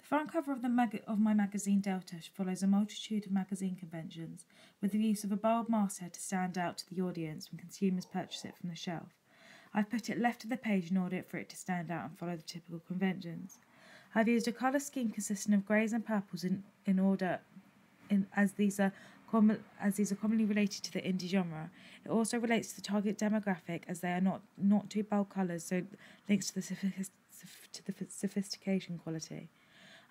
The front cover of my magazine Delta follows a multitude of magazine conventions, with the use of a bold masthead to stand out to the audience when consumers purchase it from the shelf. I've put it left of the page in order for it to stand out and follow the typical conventions. I've used a colour scheme consisting of greys and purples as these are commonly related to the indie genre. It also relates to the target demographic as they are not too bold colours, so links to the sophistication quality.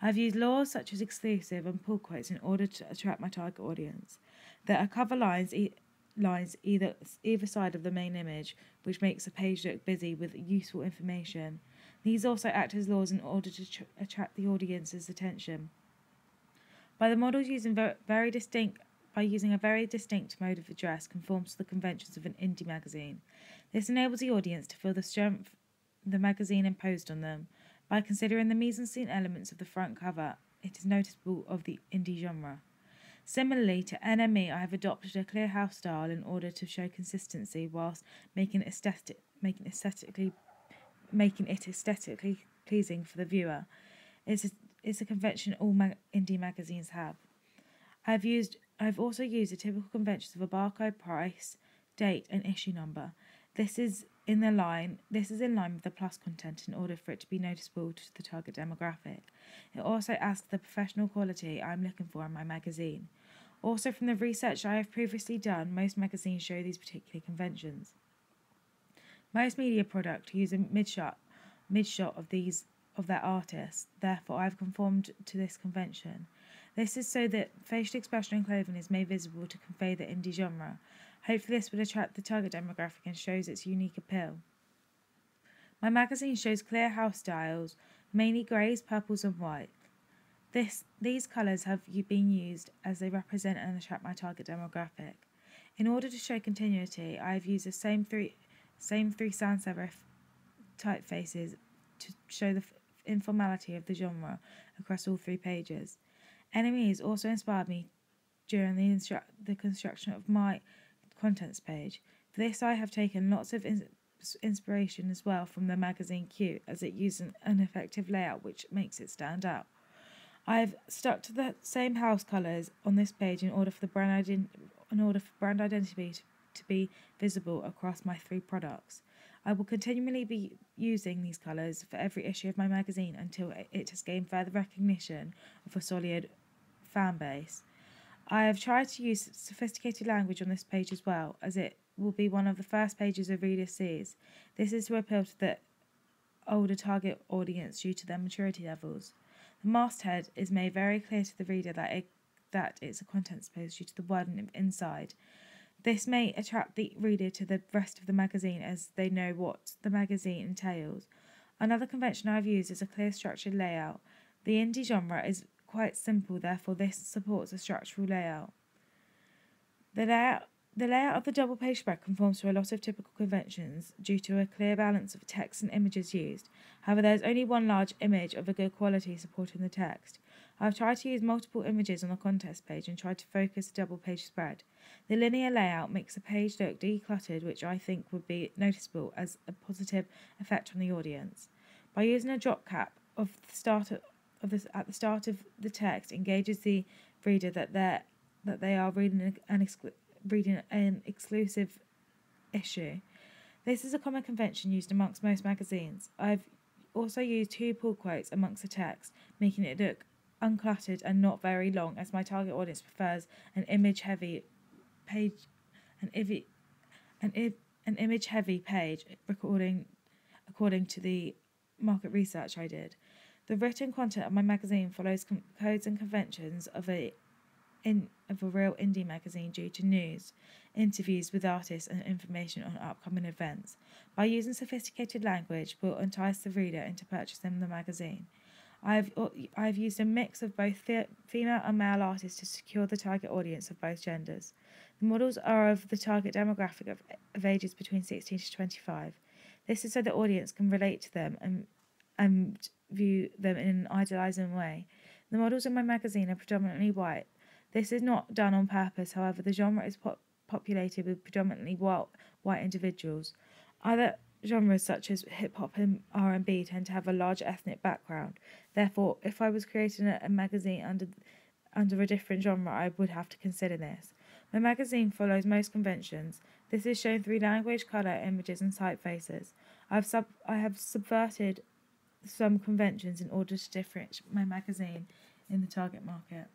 I've used laws such as exclusive and pull quotes in order to attract my target audience. There are cover lines either side of the main image, which makes the page look busy with useful information. These also act as laws in order to attract the audience's attention. By using a very distinct mode of address conforms to the conventions of an indie magazine. This enables the audience to feel the strength the magazine imposed on them. By considering the mise-en-scene elements of the front cover, it is noticeable of the indie genre. Similarly to NME, I have adopted a clear house style in order to show consistency whilst making it aesthetically pleasing for the viewer. It's a convention all indie magazines have. I've also used the typical conventions of a barcode, price, date, and issue number. This is in line with the plus content in order for it to be noticeable to the target demographic. It also adds to the professional quality I'm looking for in my magazine. Also, from the research I have previously done, most magazines show these particular conventions. Most media products use a mid-shot of their artists. Therefore, I have conformed to this convention. This is so that facial expression in clothing is made visible to convey the indie genre. Hopefully this will attract the target demographic and shows its unique appeal. My magazine shows clear house styles, mainly greys, purples and white. These colours have been used as they represent and attract my target demographic. In order to show continuity, I have used the same three sans serif typefaces to show the informality of the genre across all 3 pages. NME has also inspired me during the construction of my contents page. For this, I have taken lots of inspiration as well from the magazine Q, as it uses an effective layout which makes it stand out. I have stuck to the same house colours on this page in order for brand identity to be visible across my 3 products. I will continually be using these colours for every issue of my magazine until it has gained further recognition of a solid fan base. I have tried to use sophisticated language on this page as well, as it will be one of the first pages a reader sees. This is to appeal to the older target audience due to their maturity levels. The masthead is made very clear to the reader that it's a contents page due to the wording inside. This may attract the reader to the rest of the magazine as they know what the magazine entails. Another convention I've used is a clear structured layout. The indie genre is quite simple, therefore this supports a structural layout. The layout of the double page spread conforms to a lot of typical conventions due to a clear balance of text and images used. However, there is only one large image of a good quality supporting the text. I have tried to use multiple images on the contest page and tried to focus the double page spread. The linear layout makes the page look decluttered, which I think would be noticeable as a positive effect on the audience. By using a drop cap at the start of the text, engages the reader that they are reading an exclusive issue. This is a common convention used amongst most magazines. I've also used 2 pull quotes amongst the text, making it look uncluttered and not very long, as my target audience prefers an image-heavy page according to the market research I did. The written content of my magazine follows codes and conventions of a real indie magazine due to news, interviews with artists and information on upcoming events. By using sophisticated language, we'll entice the reader into purchasing the magazine. I've used a mix of both female and male artists to secure the target audience of both genders. The models are of the target demographic of ages between 16 to 25. This is so the audience can relate to them and view them in an idealizing way. The models in my magazine are predominantly white. This is not done on purpose, however, the genre is populated with predominantly white individuals. Either genres such as hip hop and R&B tend to have a large ethnic background. Therefore, if I was creating a magazine under a different genre, I would have to consider this. My magazine follows most conventions. This is shown through language, colour, images, and typefaces. I have subverted some conventions in order to differentiate my magazine in the target market.